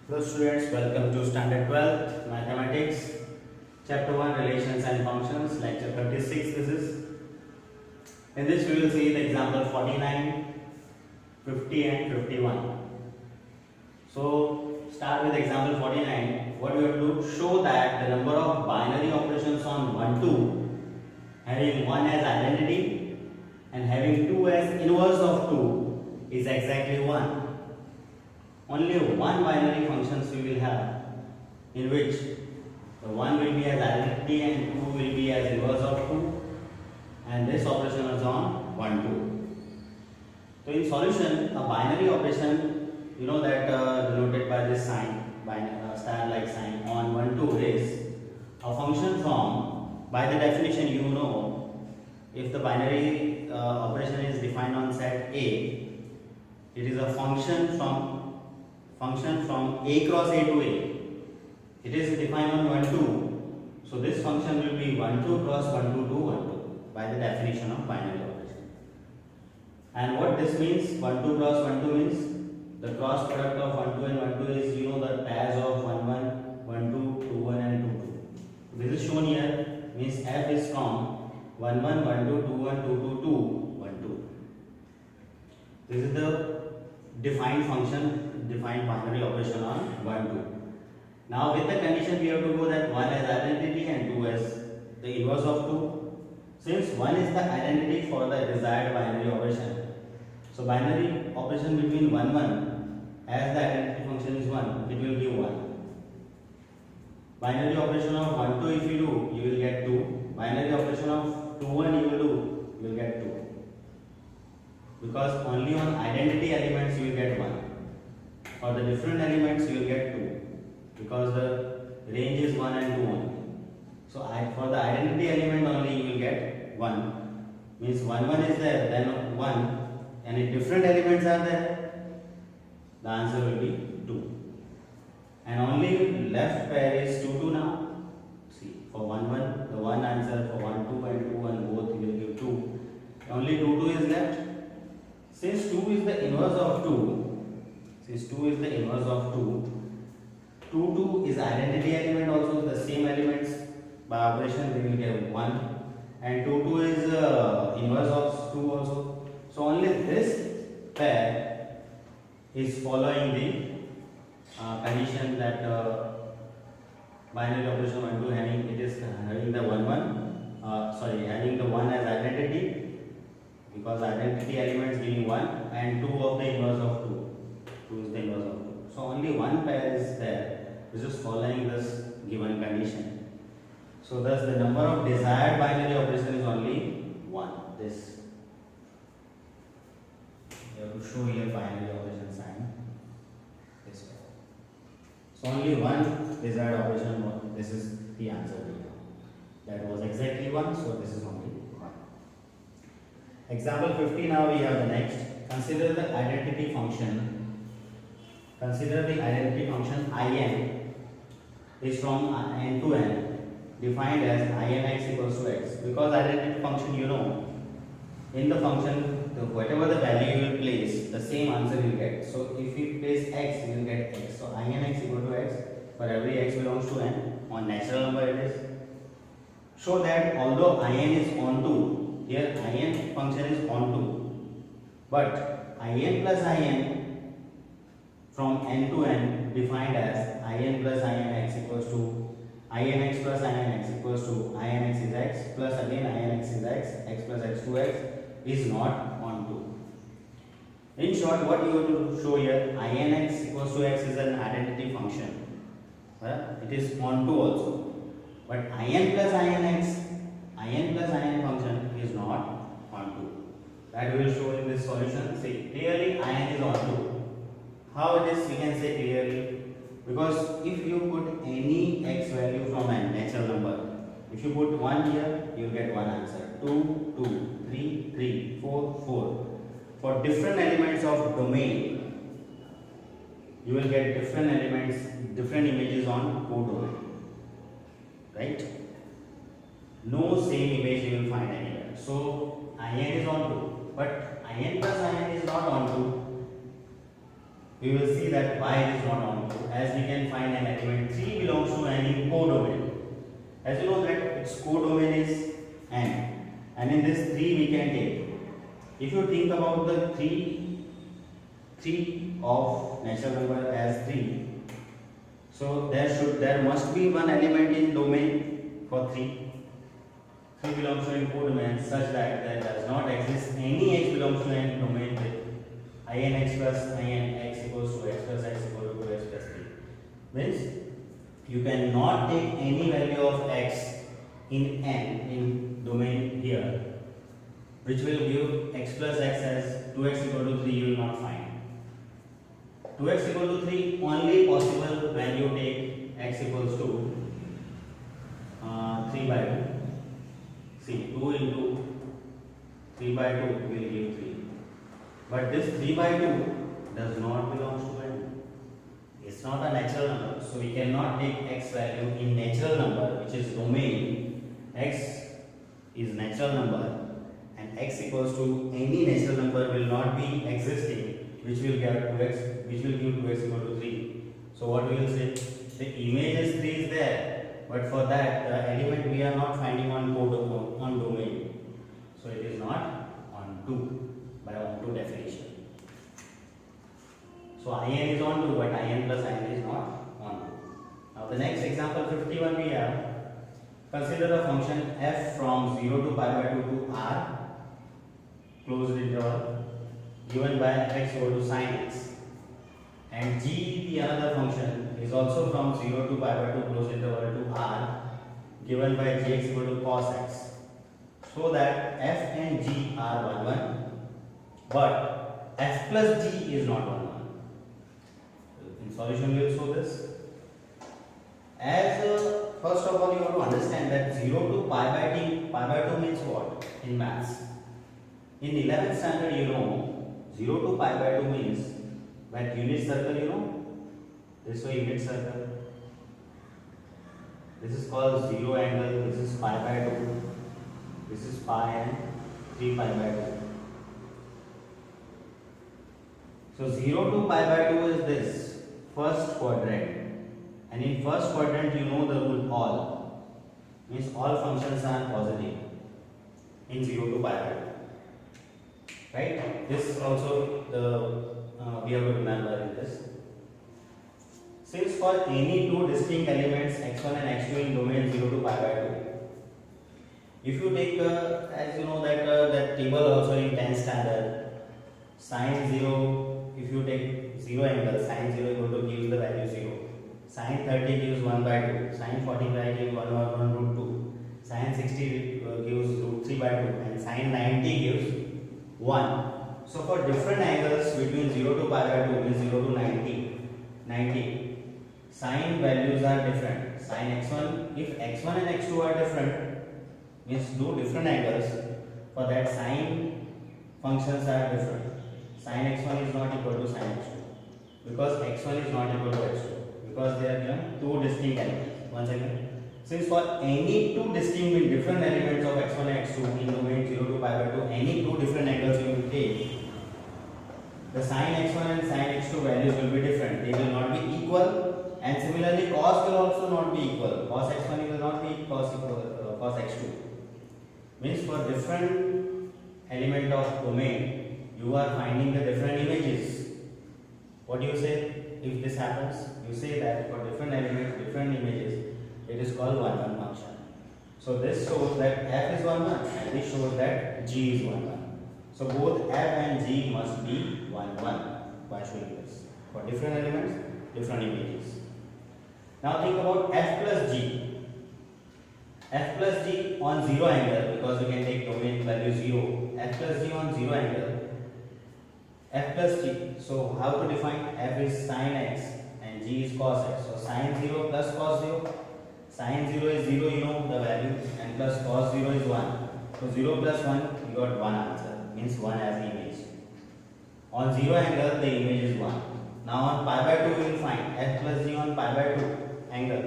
Hello students, welcome to Standard 12 Mathematics, Chapter 1 Relations and Functions, Lecture 36 this is. In this we will see the example 49, 50 and 51. So start with example 49. What we have to do? Show that the number of binary operations on 1, 2 having 1 as identity and having 2 as inverse of 2 is exactly 1. Only one binary functions we will have in which the 1 will be as identity and 2 will be as inverse of 2, and this operation is on 1, 2. So in solution, a binary operation, you know that denoted by this sign, star like sign on 1, 2 is a function from, by the definition you know, if the binary operation is defined on set A, it is a function from A cross A to A. It is defined on 1, 2. So this function will be 1, 2 cross 1, 2, 2, 1, 2 by the definition of binary operation. And what this means, 1, 2 cross 1, 2 means the cross product of 1, 2 and 1, 2 is, you know, the pairs of 1, 1, 1, 2, 2, 1 and 2, 2. This is shown here, means f is from 1, 1, 1, 2, 2, 1, 2, 2, 2, 1, 2. This is the defined function, defined binary operation on 1, 2. Now with the condition we have to go that 1 as identity and 2 as the inverse of 2. Since 1 is the identity for the desired binary operation, so binary operation between 1, 1 as the identity function is 1, it will give 1. Binary operation of 1, 2 if you do, you will get 2. Binary operation of 2, 1 you will do, you will get 2. Because only on identity elements you will get 1. For the different elements you will get 2. Because the range is 1 and 2 only. So for the identity element only you will get 1. Means 1, 1 is there, then 1. And if different elements are there, the answer will be 2. And only left pair is 2, 2 now. See, for 1, 1, the one answer for 1, 2 and 2 1 both will give 2. Only 2, 2 is left. Since 2 is the inverse of 2, 2, 2 is identity element also, the same elements by operation we will get 1, and 2, 2 is inverse of 2 also. So only this pair is following the condition that binary operation 1, 2 having, it is having the 1, 1, having the 1 as identity, because identity elements giving 1 and 2 of the inverse of 2. 2 is the inverse of 2. So only one pair is there. This is following this given condition. So thus the number of desired binary operation is only 1. This. You have to show here binary operation sign. This way. So only one desired operation. This is the answer. That was exactly 1. So this is only 1. Example 50. Now we have the next. Consider the identity function. Consider the identity function In is from n to n, defined as Inx equals to x. Because identity function, you know, in the function, whatever the value you will place, the same answer you will get. So if you place x, you will get x. So Inx equal to x for every x belongs to n. On natural number it is. Show that although In is onto, here In function is onto, but In plus In from n to n defined as In plus Inx equals to Inx plus Inx equals to Inx is x plus again Inx is x plus x to x is not onto. In short, what you have to show here, Inx equals to x is an identity function. It is onto also. But In plus In function is not onto. That we will show in this solution. See, clearly In is onto. How it is, we can say clearly, because if you put any x value from a natural number, if you put 1 here, you will get one answer, 2, 2, 3, 3, 4, 4. For different elements of domain, you will get different elements, different images on codomain, right? No same image you will find anywhere. So In is onto, but In plus In is not onto. We will see that why it is not onto. as we can find an element 3 belongs to any codomain. As you know that its codomain is n, and in this 3 we can take. If you think about the 3 of natural number as 3, so there must be one element in domain for 3. 3 belongs to a codomain such that there does not exist any x belongs to any domain with in x plus in x equals to x plus x equal to 2x plus 3. Means you cannot take any value of x in n in domain here, which will give x plus x as 2x equal to 3. You will not find 2x equal to 3 only possible when you take x equals to 3 by 2. See, 2 into 3 by 2 will give 3. But this 3 by 2 does not belong to n. It's not a natural number. So we cannot take x value in natural number, which is domain. X is natural number and x equals to any natural number will not be existing, which will give 2x equal to 3. So what we will say? The image is 3 is there, but for that the element we are not finding on domain. So it is not on 2 by on 2 definition. So in is on 2, but in plus in is not on 2. Now the next example 51 we have. Consider a function f from 0 to pi by 2 to r closed interval given by fx equal to sin x, and g, the another function, is also from 0 to pi by 2 closed interval to r given by gx equal to cos x, so that f and g are 1 1, but f plus g is not 1 1. In solution we will show this. As first of all you have to understand that 0 to pi by 2 means what in maths? In 11th standard you know 0 to pi by 2 means that unit circle, you know, this is a unit circle. This is called 0 angle, this is pi by 2, this is pi and 3 pi by 2. So 0 to pi by 2 is this first quadrant, and in first quadrant you know the rule all, means all functions are positive in 0 to pi by 2, right? This also we have to remember in this. Since for any two distinct elements x1 and x2 in domain 0 to pi by 2, if you take as you know that table also in 10th standard, sin 0, if you take 0 angle, sin 0 equal to gives the value 0, sin 30 gives 1 by 2, sin 45 gives 1 over 1 root 2, sin 60 gives root 3 by 2, and sin 90 gives 1. So for different angles between 0 to pi by 2 means 0 to 90, sine values are different. Sin x1, if x1 and x2 are different, means do different angles, for that sine functions are different. Sin x1 is not equal to sin x2, because x1 is not equal to x2, because they are given two distinct elements. Once again, since for any two distinct different elements of x1 and x2 in domain 0 to pi by 2, any two different angles you will take, the sin x1 and sin x2 values will be different. They will not be equal, and similarly cos will also not be equal. Cos x1 will not be cos x2. Means for different element of domain, you are finding the different images. What do you say if this happens? You say that for different elements, different images, it is called 1 1 function. So this shows that f is 1 1, and this shows that g is 1 1. So both f and g must be 1 1 by showing this. For different elements, different images. Now think about f plus g. F plus g on 0 angle, because we can take domain value 0. F plus g on 0 angle. F plus g. So how to define? F is sin x and g is cos x. So sin 0 plus cos 0. Sin 0 is 0, you know the value, and plus cos 0 is 1. So 0 plus 1, you got 1 answer, means 1 as the image. On 0 angle, the image is 1. Now on pi by 2, we will find f plus g on pi by 2 angle.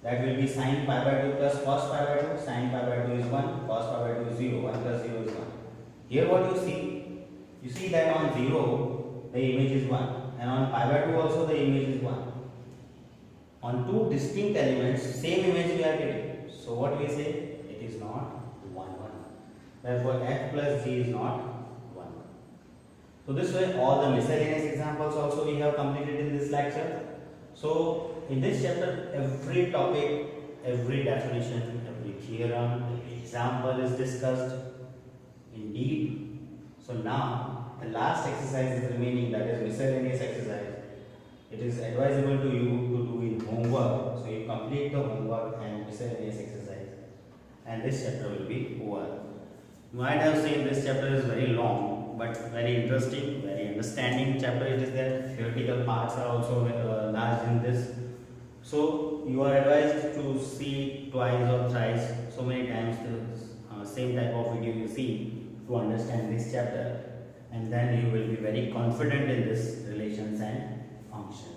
That will be sin pi by 2 plus cos pi by 2. Sin pi by 2 is 1, cos pi by 2 is 0, 1 plus 0 is 1. Here what you see that on 0, the image is 1. and on pi by 2 also the image is 1. On two distinct elements, same image we are getting. So what we say? It is not 1, 1. Therefore, f plus g is not 1. So this way, all the miscellaneous examples also we have completed in this lecture. So in this chapter, every topic, every definition, every theorem, every example is discussed in deep. So now the last exercise is remaining, that is miscellaneous exercise. It is advisable to you to do in homework. So you complete the homework and miscellaneous exercise, and this chapter will be over. You might have seen this chapter is very long, but very interesting, very understanding chapter it is there. Theoretical parts are also large in this. So you are advised to see twice or thrice, so many times the same type of video you see to understand this chapter, and then you will be very confident in this relations and functions.